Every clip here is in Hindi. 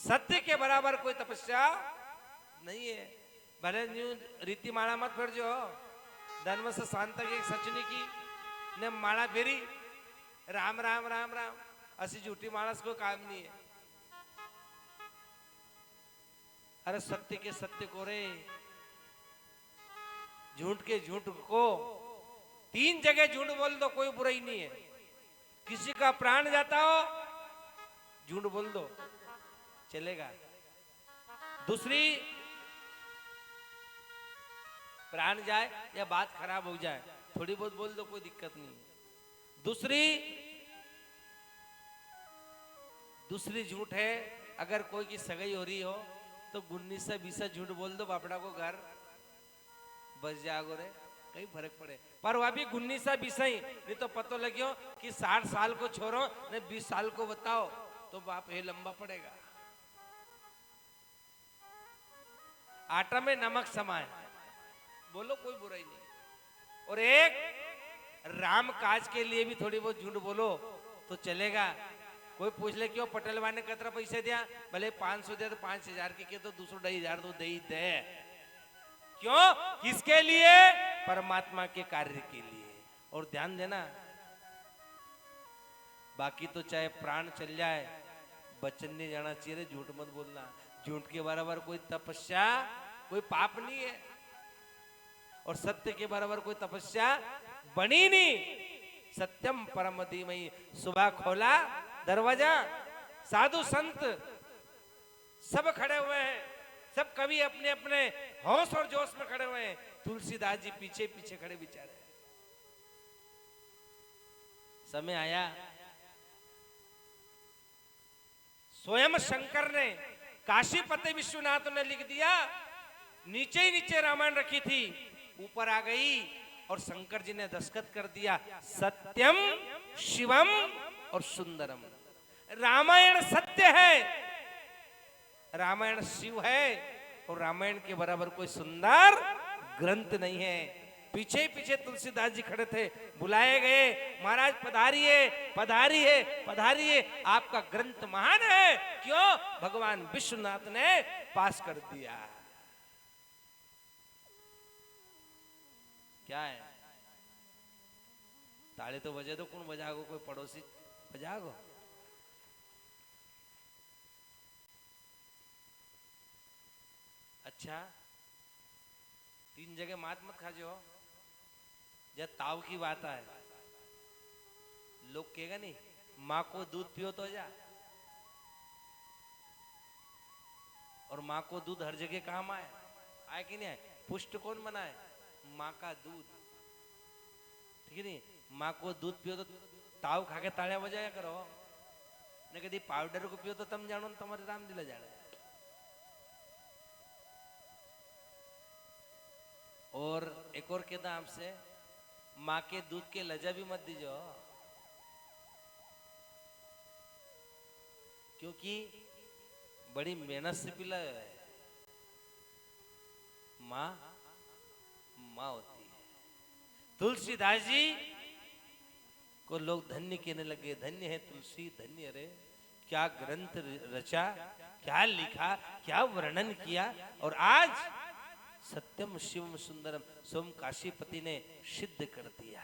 सत्य के बराबर कोई तपस्या नहीं है। भले न्यू रीति माला मत फिर जो धर्म से शांत की सचनी की ने माला फेरी राम राम राम राम ऐसी झूठी मानस को काम नहीं है। अरे सत्य के सत्य को रे, झूठ के झूठ को, 3 जगह झूठ बोल दो कोई बुराई नहीं है। किसी का प्राण जाता हो झूठ बोल दो चलेगा। दूसरी प्राण जाए या बात खराब हो जाए थोड़ी बहुत बोल दो कोई दिक्कत नहीं। दूसरी झूठ है अगर कोई की सगाई हो रही हो तो 19-20 झूठ बोल दो बापड़ा को घर बस जागो रे, कहीं फर्क पड़े। पर वह भी 19-20 ही नहीं तो पतो लगियो कि 60 साल को छोड़ो ने 20 साल को बताओ तो बाप ये लंबा पड़ेगा। आटा में नमक समाए बोलो कोई बुराई नहीं। और एक राम काज के लिए भी थोड़ी बहुत झूठ बोलो तो चलेगा। कोई पूछ ले क्यों पटेल भाई ने कितना पैसे दिया, भले 500 दिया तो 5000 की तो दूसरो 2,500 तो दे ही दे। क्यों? किसके लिए? परमात्मा के कार्य के लिए। और ध्यान देना बाकी तो चाहे प्राण चल जाए बचन नहीं जाना चाहिए, झूठ मत बोलना। झूठ के बराबर कोई तपस्या कोई पाप नहीं है और सत्य के बराबर कोई तपस्या बनी नहीं। सत्यम परम धीमहि। सुबह खोला दरवाजा, साधु संत सब खड़े हुए हैं, सब कवि अपने अपने होश और जोश में खड़े हुए हैं। तुलसीदास जी पीछे पीछे खड़े बेचारे। समय आया स्वयं शंकर ने काशीपति विश्वनाथ ने लिख दिया, नीचे ही नीचे रामायण रखी थी ऊपर आ गई और शंकर जी ने दस्तखत कर दिया, सत्यम शिवम और सुंदरम। रामायण सत्य है, रामायण शिव है और रामायण के बराबर कोई सुंदर ग्रंथ नहीं है। पीछे पीछे तुलसीदास जी खड़े थे, बुलाए गए, महाराज पधारिए पधारिए पधारिए, आपका ग्रंथ महान है। क्यों? भगवान विश्वनाथ ने पास कर दिया। क्या है? ताले तो बजे दो, कौन बजागो? कोई पड़ोसी बजागो। अच्छा 3 जगह मात मत खाजो। जब ताव की बात है लोग कहेगा नहीं माँ को दूध पियो तो जा, और माँ को दूध हर जगह काम आए, आए कि नहीं आए? पुष्ट कौन बनाए? माँ का दूध, ठीक है नहीं? माँ को दूध पियो तो ताव खा के ताड़िया बजाया करो, ने कभी पाउडर को पियो तो तम जानो तुम्हारे राम दिला जाने। और एक और कहता आपसे, माँ के दूध के लजा भी मत दीजो, क्योंकि बड़ी मेहनत से पिला है। माँ माँ होती है। तुलसीदास जी को लोग धन्य कहने लगे, धन्य है तुलसी, धन्य रे, क्या ग्रंथ रचा, क्या लिखा, क्या वर्णन किया। और आज सत्यम शिवम सुंदरम सोम काशीपति ने सिद्ध कर दिया।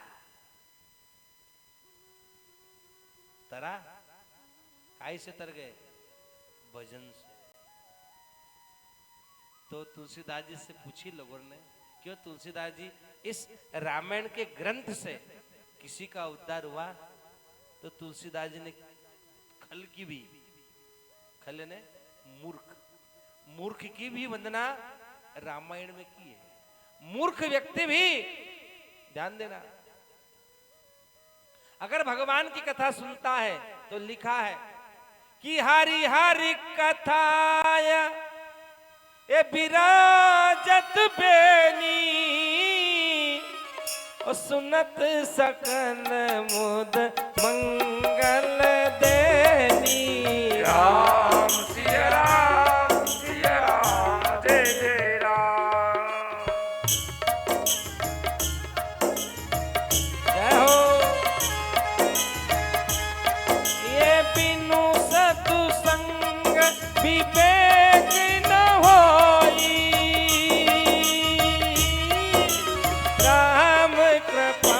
तरा काय से तर गए? भजन से। तो तुलसीदास जी से पूछी लोगों ने, क्यों तुलसीदास जी इस रामायण के ग्रंथ से किसी का उद्धार हुआ? तो तुलसीदास जी ने खल की भी, खल ने मूर्ख, मूर्ख की भी वंदना रामायण में की है। मूर्ख व्यक्ति भी, ध्यान देना, अगर भगवान की कथा सुनता है तो लिखा है कि हरि हरि कथाय ये विराजत बेनी, और सुनत सकन मुद मंगल देनी। राम सिया राम सिया राम, जय जय राम। जय हो। ये बिनु सतु संग विवेक न होई राम कृपा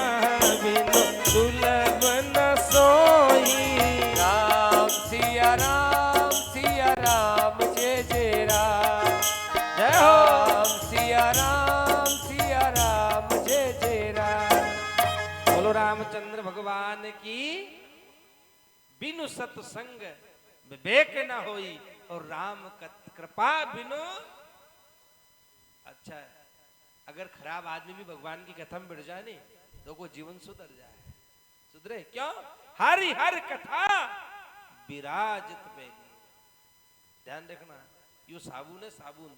बिनु दुर्लभ न सोई। राम सिया राम जय जय राम। जय हो। राम सिया राम जय जय राम। बोलो रामचंद्र भगवान की। बिनु सत्संग विवेक न होई और राम कृपा बिनु। अच्छा है, अगर खराब आदमी भी भगवान की कथा में बैठ जाए नहीं तो को जीवन सुधर जाए। सुधरे क्यों? हरि हर कथा विराजित बेनी। ध्यान रखना, यो साबुन है साबुन।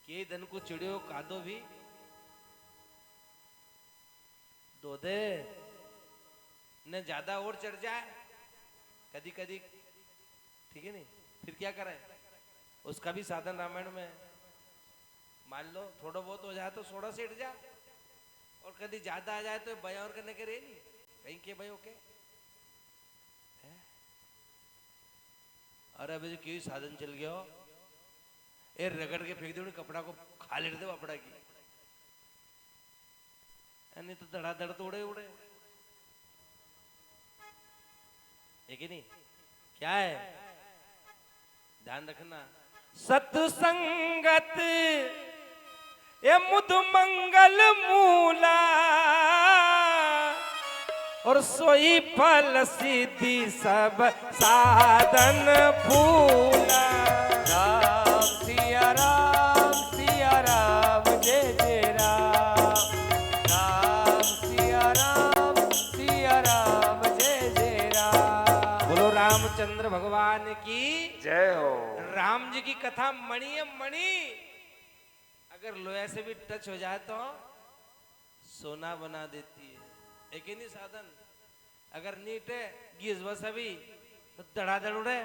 के धन को चिड़ियो कादो भी दो दे न ज्यादा और चढ़ जाए कदी कदी, ठीक है नहीं, फिर क्या करें? उसका भी साधन रामायण में है। मान लो थोड़ा बहुत हो जाए तो सोडा से हट जाए, और कभी ज्यादा आ जाए तो भय और करने के रहे नहीं कहीं के भाई ओके। अरे अभी क्यों साधन चल गया हो, ए रगड़ के फेंक दो कपड़ा को, खा लेते दे कपड़ा की, नहीं तो धड़ाधड़ तो उड़े उड़े। है कि नहीं? क्या है? ध्यान रखना, सत्संगत ये मुद मंगल मूला और सोई फल सिद्धि सब साधन फूला। राम सिया राम जय जय राम। राम सिया राम जय जय राम। बोलो रामचंद्र भगवान की जय हो। राम जी की कथा मणि है मणि, अगर लोहे से भी टच हो जाए तो सोना बना देती है। एक ही नहीं साधन, अगर नीट है गीज बस अभी तो धड़ाधड़ उड़े।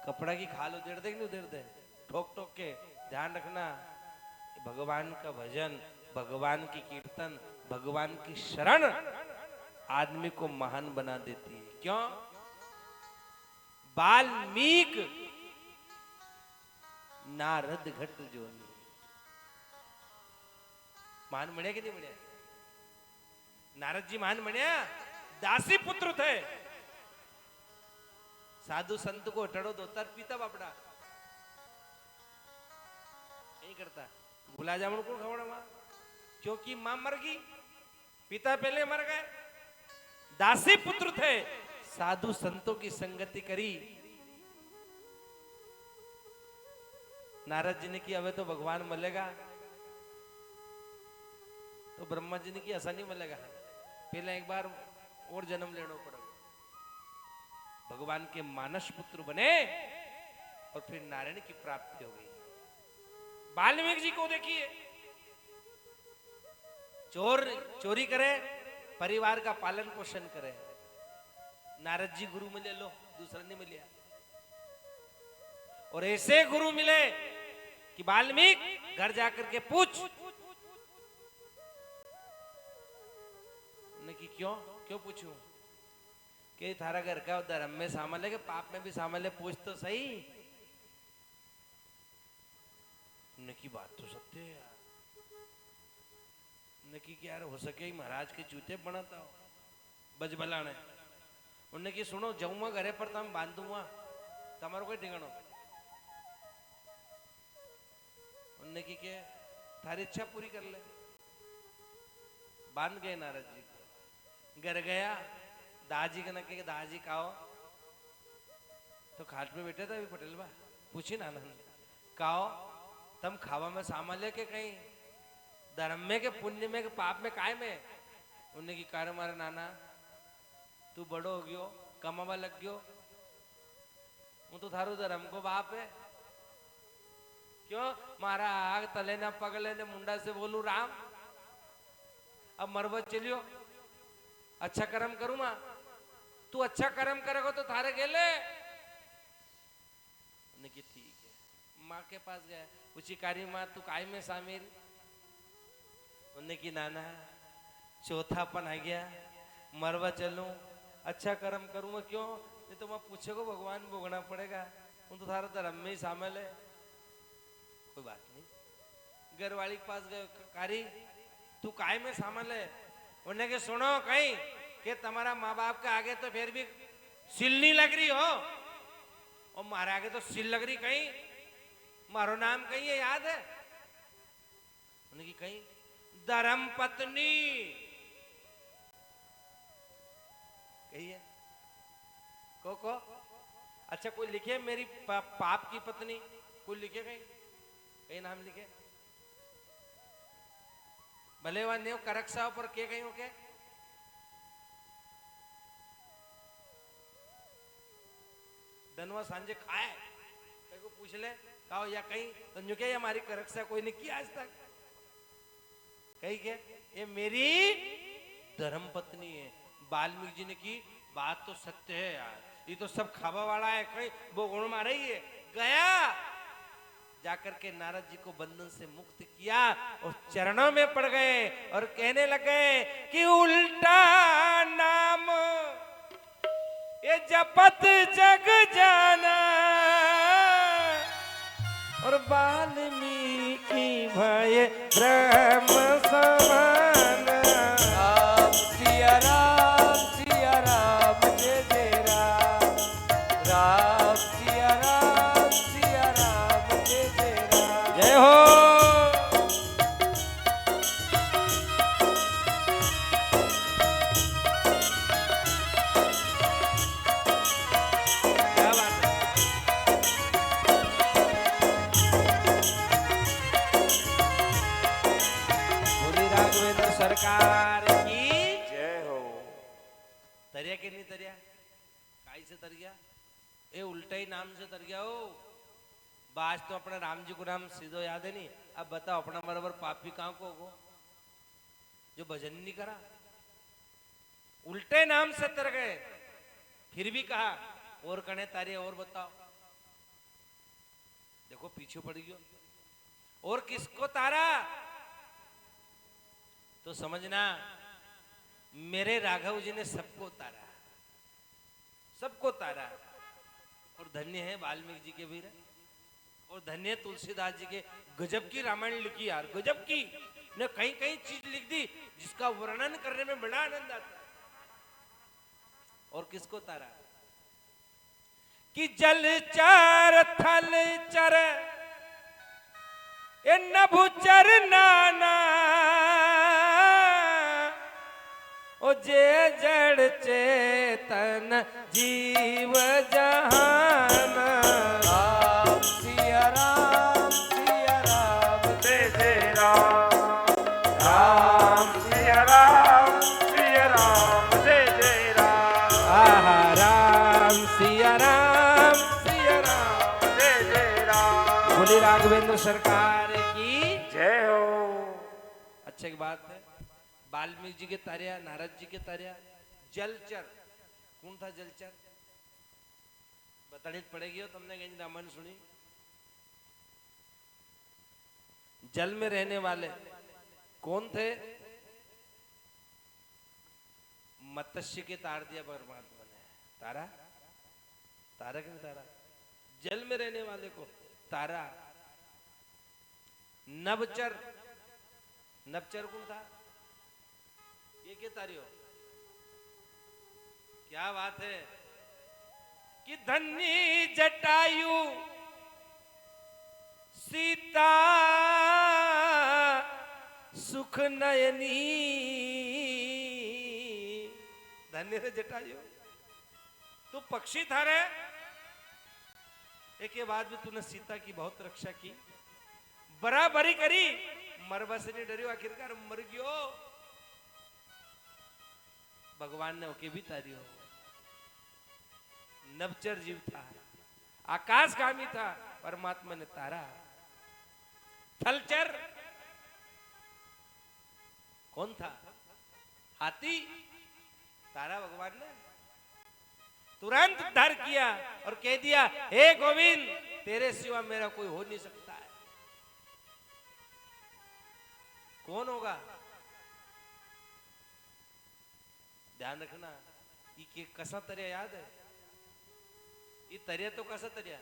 कपड़ा की खाल उधेड़ दे कि नहीं उधेड़ दे, ठोक ठोक के। ध्यान रखना, भगवान का भजन, भगवान की कीर्तन, भगवान की शरण आदमी को महान बना देती है। क्यों? वाल्मीकि नारद घट जो महान बने कि नहीं बने? नारद जी महान बने, दासी पुत्र थे। साधु संत को टड़ो दो तर पीता बापड़ा नहीं करता। गुलाब जामुन को खवड़ा मां, क्योंकि मां मर गई, पिता पहले मर गए। दासी पुत्र थे, साधु संतों की संगति करी। नारद जी ने की, अबे तो भगवान मिलेगा, तो ब्रह्मा जी ने की ऐसा नहीं मिलेगा, पहले एक बार और जन्म लेना पड़ेगा। भगवान के मानस पुत्र बने और फिर नारायण की प्राप्ति हो गई। वाल्मीकि जी को देखिए, चोरी करे, परिवार का पालन पोषण करे। नारद जी गुरु मिले, लो दूसरा नहीं मिले। और ऐसे गुरु मिले कि वाल्मीकि घर जाकर के पूछ ने कि क्यों पूछूं? कि थारा घर का धर्म में शामिल है कि पाप में भी शामिल है, पूछ तो सही। ने की बात तो सत्य है यार। ने की यार हो सके महाराज के जूते बनाता हो बज बलाने। उन्हें की सुनो, जाऊंगा घरे पर तम बांधूंगा, तमारो कोई ठिकानो। उन्हें की के थारी इच्छा पूरी कर ले। बांध गए नारद जी को। घर गया, दाजी का नके दाजी काओ तो खाट पे बैठे थे पटेल बा, पूछी ना काओ तम खावा में सामान लेके कहीं धर्म में के पुण्य में के पाप में काय में? उन्हें की कार मारे नाना तू बड़ो हो गयो, कमावा लग गयो, वो तो थारो धर्म को बाप है। क्यों मारा आग तले ना पगले ने मुंडा से बोलू राम, अब मरबत चलियो, अच्छा कर्म करूँ मां, तू अच्छा कर्म करेगा तो थारे गेले। ठीक है, माँ के पास गया, पूछी कारी माँ तू काय में शामिल? उन्हें की नाना चौथापन आ गया, मरवा चलूं, अच्छा कर्म करूंगा क्यों? नहीं तो मैं पूछेगा भगवान भोगना पड़ेगा। उन तो थारा धर्म में ही शामिल है। कोई बात नहीं। घर वाली के पास गए, कारी तू काय में शामिल है? उन्हें के सुनो कहीं कि तुम्हारा माँ बाप के आगे तो फिर भी सिल नहीं लग रही हो, और मारे आगे तो सिल लग रही। कहीं मारो नाम कहीं है, याद है? उन्हें की कहीं धर्म पत्नी कही है को अच्छा कोई लिखे मेरी पाप की पत्नी, कोई लिखे कहीं, कहीं नाम लिखे भले वह नेव करक्सा पर के कहीं हो के धनवा सांझे खाए कहीं को पूछ ले कहो या कहीं संजो के हमारी करक्सा कोई ने किया आज तक, कहीं के ये मेरी धर्म पत्नी है। वाल्मीकि जी ने की बात तो सत्य है यार, ये तो सब खावा वाला है, कहीं वो गुण मार रही है। गया जाकर के नारद जी को बंधन से मुक्त किया और चरणों में पड़ गए और कहने लगे कि उल्टा नाम ये जपत जग जाना और वाल्मीकि भय ब्रह्म समान। राम सिया राम जय जय राम। राम सिया राम जय जय राम। जय हो। क्या बात है? बोली राघवेंद्र सरकार की जय हो। तरिया कि नहीं तरिया? काई से तर गया? ये उल्टा ही नाम से तर गया हो। बाज तो अपना राम जी को नाम सीधो याद है नहीं। अब बताओ अपना बराबर पापी कहां को होगो जो भजन नहीं करा? उल्टे नाम से तर गए, फिर भी कहा और कने तारे और बताओ। देखो पीछे पड़ गयो और किसको तारा? तो समझना मेरे राघव जी ने सबको तारा, सबको तारा। और धन्य है वाल्मीकि जी के वीर, और धन्य है तुलसीदास जी के। गजब की रामायण लिखी यार, गजब की ने कहीं कहीं चीज लिख दी जिसका वर्णन करने में बड़ा आनंद आता है। और किसको तारा? कि जलचर थलचर ए नभुचर नाना ओ जे जड़ चेतन जीव जहान। राम सिया राम जय जय राम। राम सिया राम जय जय राम। आहा राम सिया राम जय जय राम। बोली राघवेंद्र सरकार की जय हो। अच्छा की बात है। वाल्मीकि जी के तारिया, नारद जी के तारिया। जलचर कौन था? जलचर बतानी पड़ेगी हो तुमने कहीं रामायण सुनी। जल में रहने वाले कौन थे? मत्स्य के तार दिया परमात्मा ने। तारा तारा क्यों तारा? जल में रहने वाले को तारा। नभचर, नभचर कौन था? ये क्या तारी हो? क्या बात है कि धन्य जटायु सीता सुख नयनी। धन्य रे जटायु, तू पक्षी था रे, एक के बाद भी तूने सीता की बहुत रक्षा की, बराबरी करी, मरबा से नहीं डरियो, आखिरकार मर गयो। भगवान ने ओके भी तारियो। नभचर जीव था, आकाशगामी था, परमात्मा ने तारा। थलचर कौन था? हाथी। तारा भगवान ने तुरंत उद्धार किया और कह दिया हे गोविंद तेरे सिवा मेरा कोई हो नहीं सकता है। कौन होगा? ध्यान रखना, ये कसा तर्या याद है? ये तर्या तो कसा तर्या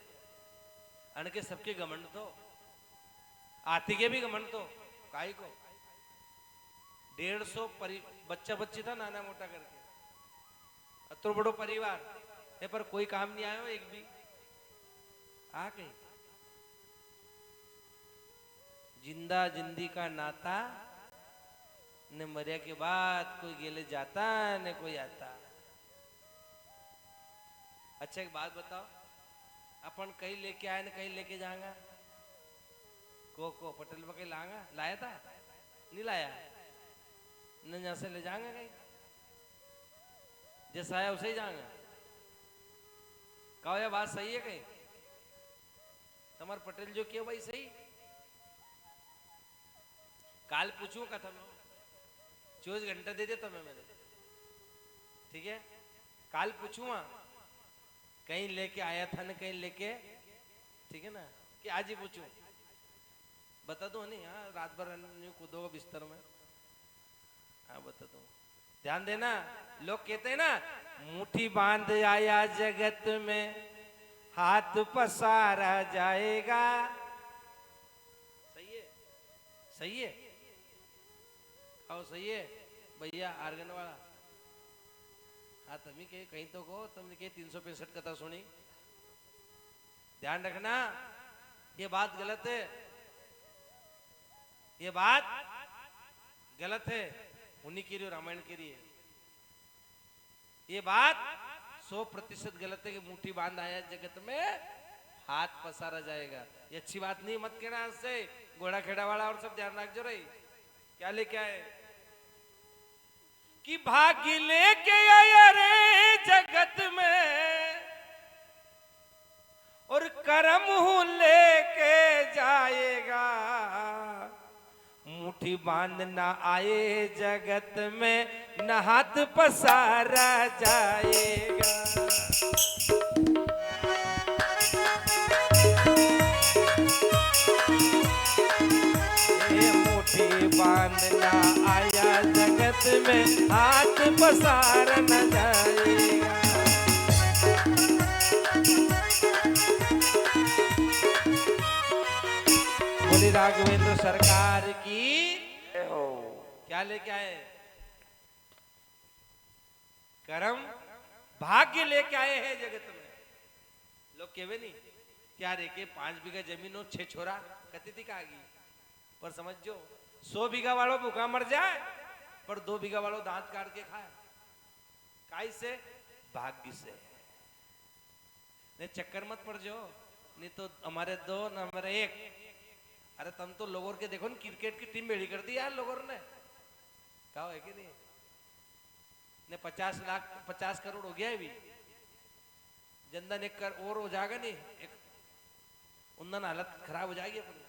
अणके सबके घमंड तो आती के भी घमंड तो काई को 150 बच्चा बच्ची था नाना मोटा करके अतो बड़ो परिवार है पर कोई काम नहीं आयो एक भी आ गई जिंदा जिंदी का नाता ने मरिया के बाद कोई गेले जाता ने कोई आता। अच्छा एक बात बताओ अपन कहीं लेके आए न कहीं लेके जाएंगा को पटेल में कहीं लाएंगा लाया था नहीं लाया न यहाँ से ले जाएंगे कहीं जैसा आया उसे ही जाएंगे कहो यह बात सही है कहीं तुम्हारे पटेल जो किया भाई सही काल पूछू कथा में 24 घंटा दे दिया तुम्हें मैंने ठीक है काल पूछूंगा कहीं लेके आया था ना कहीं लेके ठीक है ना कि आज ही पूछूं बता दो नहीं हाँ रात भर कूदोगा बिस्तर में हाँ बता दो ध्यान देना लोग कहते हैं ना मुट्ठी बांध आया जगत में हाथ पसारा जाएगा सही है सही है आओ सही है भैया आर्गन वाला हाँ तभी के कहीं तो को तुमने के 365 कथा सुनी ध्यान रखना ये बात गलत है ये बात गलत है उन्हीं के लिए रामायण के लिए ये बात 100% गलत है कि मुट्ठी बांध आया जगत में हाथ पसारा जाएगा ये अच्छी बात नहीं मत कहना से घोड़ा खेड़ा वाला और सब ध्यान रख जो रही क्या लेके आए कि भाग्य लेके आया रे जगत में और कर्म हूं लेके जाएगा मुट्ठी बांधना आए जगत में न हाथ पसारा जाएगा मुट्ठी बांधना आया जगत में हाथ पसारा न जाएगा बोली राघवेंद्र सरकार की हो क्या लेके आए कर्म भाग्य लेके आए हैं जगत में लोग कहवे नहीं क्या रे के 5 बीघा जमीन हो 6 छोरा कती थी कागी पर समझो 100 बीघा वालों भूखा मर जाए पर 2 बीघा वालों दांत काट के खाए काई से भाग्य से नहीं चक्कर मत पड़ जाओ नहीं तो हमारे 2 न हमारे 1 अरे तुम तो लोगों के देखो ना क्रिकेट की टीम बेड़ी कर दी यार लोगों ने कहा है कि नहीं ने 50 करोड़ हो गया है भी जनधन 1 करोड़ और हो जाएगा नहीं एक उन्नन हालत खराब हो जाएगी अपनी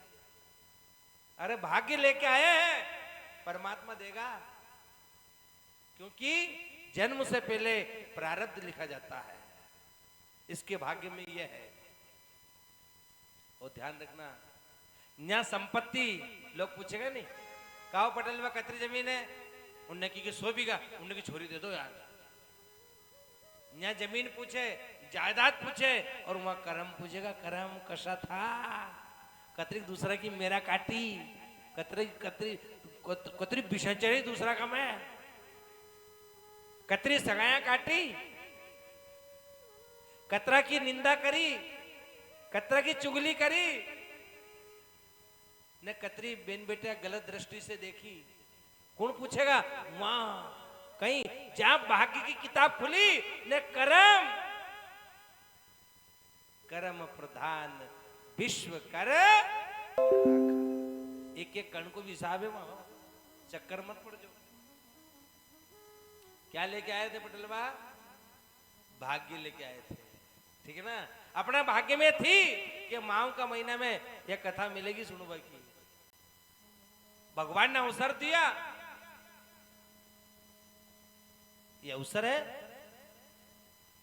अरे भाग्य लेके आए हैं परमात्मा देगा क्योंकि जन्म से पहले प्रारब्ध लिखा जाता है इसके भाग्य में यह है और ध्यान रखना यहाँ संपत्ति लोग पूछेगा नहीं काओ पटेल में कतरी जमीन है उनने की 100 बीघा उनने की छोरी दे दो यार यहाँ जमीन पूछे जायदाद पूछे और वहां कर्म पूछेगा कर्म कसा था कतरी दूसरा की मेरा काटी कतरी कतरी कतरी बिशंचरी दूसरा का मैं कतरी सगाया काटी कतरा की निंदा करी कतरा की चुगली करी ने कतरी बेन बेटा गलत दृष्टि से देखी कौन पूछेगा वहां कहीं जहां भाग्य की किताब खुली ने कर्म कर्म प्रधान विश्व कर एक एक कण को भी हिसाब है वहां चक्कर मत पड़ जाओ क्या लेके आए थे पटेलवा भाग्य लेके आए थे ठीक है ना अपना भाग्य में थी कि माओ का महीना में यह कथा मिलेगी सुनो भाई की भगवान ने अवसर दिया ये अवसर है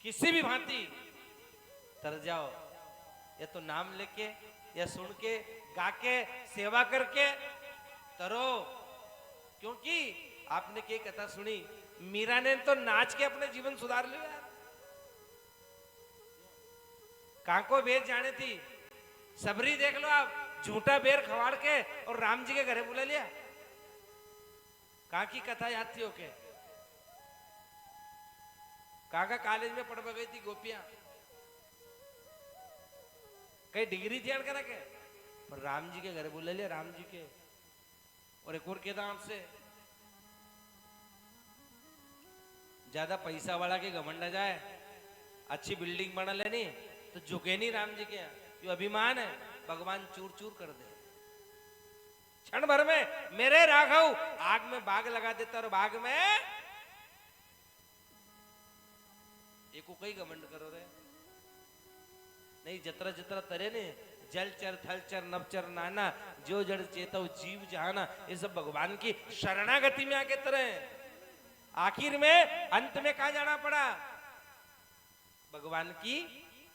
किसी भी भांति तर जाओ या तो नाम लेके या सुन के गा के सेवा करके तरो क्योंकि आपने क्या कथा सुनी मीरा ने तो नाच के अपने जीवन सुधार लिया यार। काको बेर जाने थी, सबरी देख लो आप, झूठा बेर खवाड़ के और राम जी के घरे बुला लिया। कहाँ की कथा याद थी ओके? काका कॉलेज में पढ़ गई थी गोपियां, कई डिग्री थी अड़कर के, पर राम जी के घरे बुला लिया, राम जी के। और एक और केदार से ज्यादा पैसा वाला के घमंड आ जाए, अच्छी बिल्डिंग बना लेनी तो झुके नहीं राम जी के यहाँ, जो अभिमान है भगवान चूर चूर कर दे। क्षण भर में मेरे राघव आग में बाग लगा देता, और बाग में एको कई घमंड करो रे नहीं, जतरा जतरा तरे ने जलचर थलचर नवचर नाना जो जड़ चेतव जीव जहाना, ये सब भगवान की शरणागति में आके तरह। आखिर में अंत में कहा जाना पड़ा? भगवान की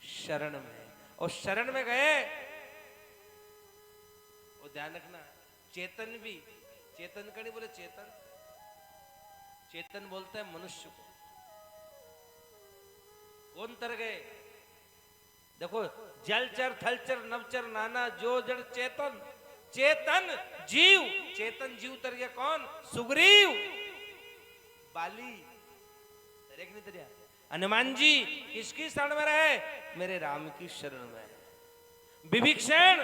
शरण में। और शरण में गए, और ध्यान रखना चेतन भी, चेतन का नहीं बोले चेतन, चेतन बोलता है मनुष्य को। कौन तर गए? देखो, जलचर थलचर नवचर नाना जो जड़ चेतन, चेतन जीव, चेतन जीव तर गया कौन? सुग्रीव, बाली, तरेक नहीं तरिया। हनुमान जी किसकी शरण में रहे? मेरे राम की शरण में। विभीषण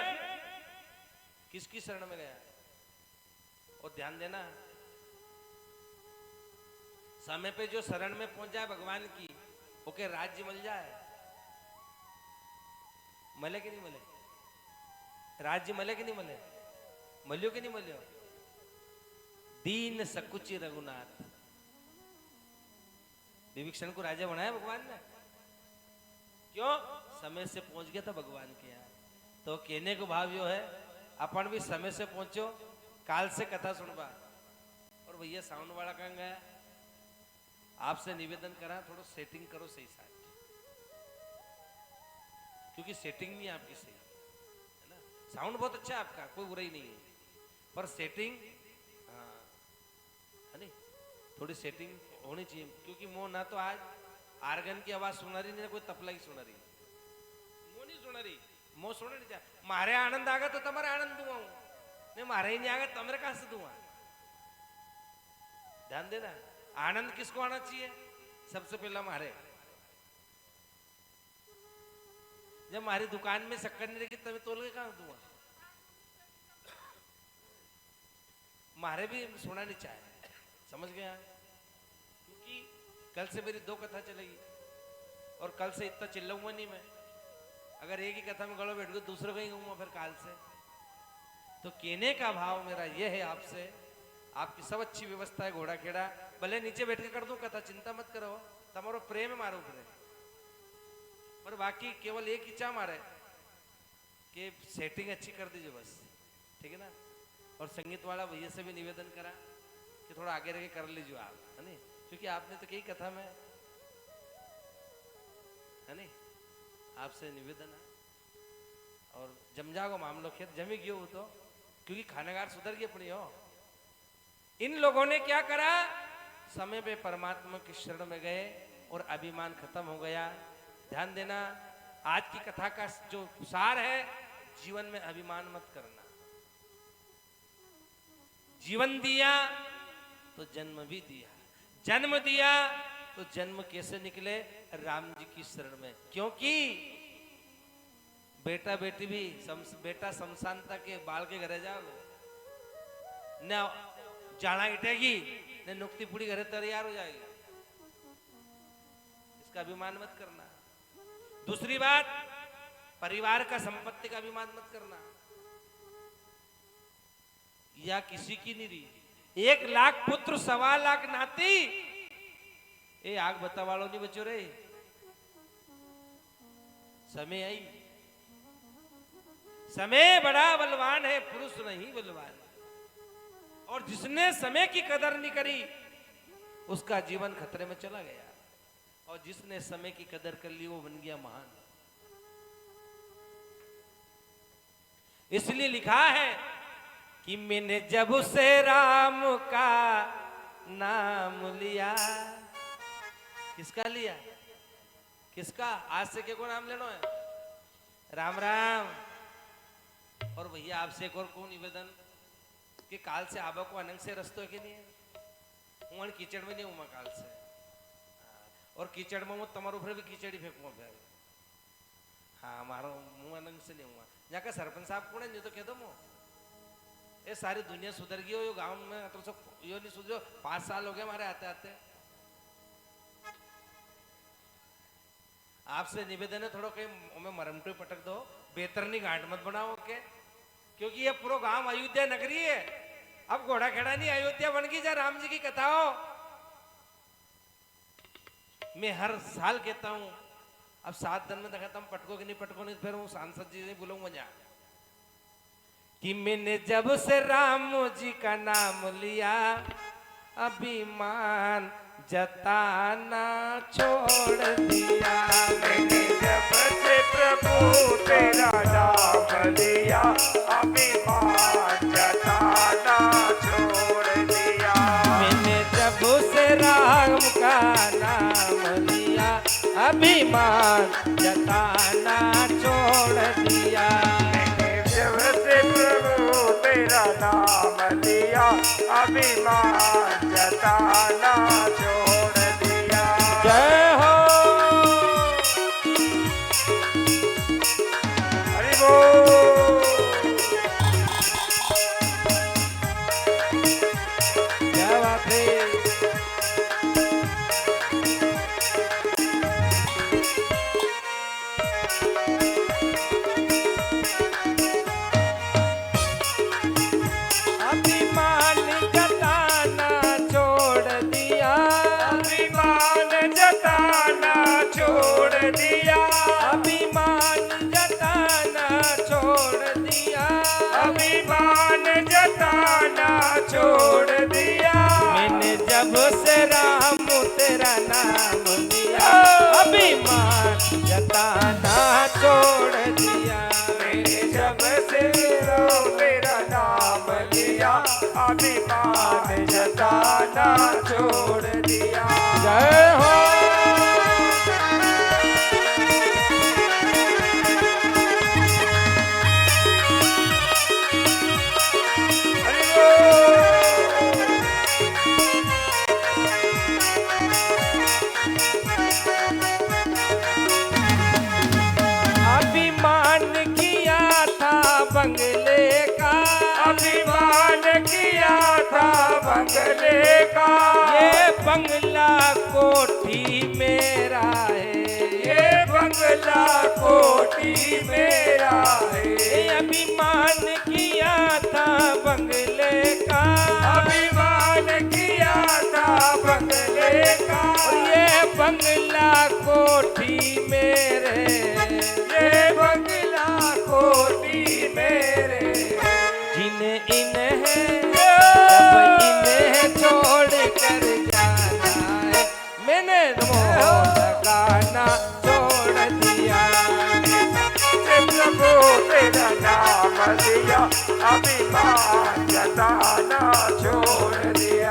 किसकी शरण में गया? और ध्यान देना, समय पे जो शरण में पहुंच जाए भगवान की, ओके राज्य मिल जाए। मले कि नहीं मले? राज्य मले कि नहीं मले? मल्यो कि नहीं मल्यो? दीन सकुची रघुनाथ, विभीषण को राजा बनाया भगवान ने। क्यों? समय से पहुंच गया था भगवान के यहाँ। तो कहने को भाव यो है, अपन भी समय से पहुंचो, काल से कथा सुनवा। और भैया साउंड वाला कहाँ गया? आपसे निवेदन करा, थोड़ा सेटिंग करो सही साथ, क्योंकि सेटिंग नहीं आपकी सही है ना। साउंड बहुत अच्छा है आपका, कोई बुराई नहीं है, पर सेटिंग है नहीं, थोड़ी सेटिंग होनी चाहिए। क्योंकि मो ना तो आज आर्गन की आवाज सुना रही, नहीं कोई तबला की सुना रही, मो नहीं सुना रही, मो सुना नहीं चाहिए। मारे आनंद आगा तो तुम्हारे आनंद दूंगा, नहीं मारे ही नहीं आगा तुम्हारे कहां से दूंगा? ध्यान देना, आनंद किसको आना चाहिए? सबसे पहला मारे। जब हमारी दुकान में शक्कर नहीं रहेगी तभी तोल के कहां दूंगा? मारे भी सुना नहीं चाहे, समझ गया? क्योंकि कल से मेरी 2 कथा चलेगी, और कल से इतना चिल्लाऊंगा नहीं मैं। अगर एक ही कथा में गड़ो बैठ गए, दूसरे को ही कहूंगा फिर काल से। तो कहने का भाव मेरा यह है आपसे, आपकी सब अच्छी व्यवस्था है, घोड़ा खेड़ा भले नीचे बैठ के कर दूं कथा, चिंता मत करो, तुम्हारो प्रेम मारो ऊपर, पर बाकी केवल एक इच्छा मारे कि सेटिंग अच्छी कर दीजिए बस, ठीक है ना। और संगीत वाला भैया से भी निवेदन करा कि थोड़ा आगे रह के कर लीजिए आप, है नहीं? क्योंकि आपने तो कई कथा में, है नहीं, आपसे निवेदन है। और जम जाओ मामलो, खेत जमी गयो हो तो, क्योंकि खानागार सुधर गए अपनी हो। इन लोगों ने क्या करा? समय पे परमात्मा की शरण में गए और अभिमान खत्म हो गया। ध्यान देना, आज की कथा का जो सार है, जीवन में अभिमान मत करना। जीवन दिया तो जन्म भी दिया, जन्म दिया तो जन्म कैसे निकले? राम जी की शरण में। क्योंकि बेटा बेटी भी बेटा शमशानता के बाल के घरे जाओ न, जाना इटेगी न, नुक्ति पूरी घरे तैयार हो जाएगी। इसका अभिमान मत करना। दूसरी बात, परिवार का संपत्ति का अभिमान मत करना, या किसी की नहीं रही। 1 लाख पुत्र 1.25 लाख नाती, ये आग बता वालों नहीं बचो रे। समय आई, समय बड़ा बलवान है, पुरुष नहीं बलवान। और जिसने समय की कदर नहीं करी उसका जीवन खतरे में चला गया, और जिसने समय की कदर कर ली वो बन गया महान। इसलिए लिखा है कि मैंने जब से राम का नाम लिया। किसका लिया? किसका? आज से के को नाम लेनो है? राम राम। और भैया आपसे एक और को निवेदन कि काल से आबा को अनंग से रस्तो है कि नहीं है? હું कीचड़ में नहीं हूँ काल से, और कीचड़ में હું તમારું ઉપર भी कीचड़ ही फेंकूंगा फिर। हाँ मारो मुंह अनंग से नहीं हुआ। यहाँ का सरपंच साहब कौन है? नहीं तो कह दो मुँह ये सारी दुनिया सुधर गई हो, यो गांव में तो सब यो नहीं सुधरो। 5 साल हो गए हमारे आते आते। आपसे निवेदन है थोड़ा कहीं में मरमटो पटक दो, बेतरनी गांठ मत बनाओ के, क्योंकि ये पूरा गांव अयोध्या नगरी है। अब घोड़ा खेड़ा नहीं, अयोध्या बन गई जा राम जी की कथा हो। मैं हर साल कहता हूं, अब 7 दिन में दिखाता हूं पटको कि नहीं पटको नहीं, फिर हूँ सांसद जी नहीं बोलूंगा जा कि मैंने जब से राम जी का नाम लिया अभिमान जताना छोड़ दिया। मैंने जब से प्रभु तेरा नाम लिया अभिमान जताना छोड़ दिया। मैंने जब से राम का नाम लिया अभिमान जताना छोड़ दिया। मैंने जब से प्रभु तेरा नाम लिया अभिमान जताना छोड़ दिया। जय हो। हरि बोल। क्या बात है। अभिमान जताना छोड़ दिया। अभिमान जताना छोड़ दिया। अभिमान जताना छोड़ दिया। अभिमान जताना छोड़ दिया। मैंने जब से राम तेरा नाम लिया अभिमान जताना छोड़ दिया। मैंने जब से राम तेरा नाम लिया अभिमान जताना छोड़ दिया। जय हो। हरि बोल। अभिमान किया था बंगले का। अभिमान किया था बंगले का। ये बंगला कोठी मेरा है। ये बंगला कोठी मेरा है। ये अभिमान किया था बंगले का। अभिमान किया था बंगले का। और ये बंगला कोठी मेरे। ये बंगला कोठी मेरे। जिन्हें इन्हें जब इन्हें छोड़ कर जाना है मैंने मोह लगाना छोड़ दिया। प्रभु तेरा नाम लिया अभिमान जताना छोड़ दिया।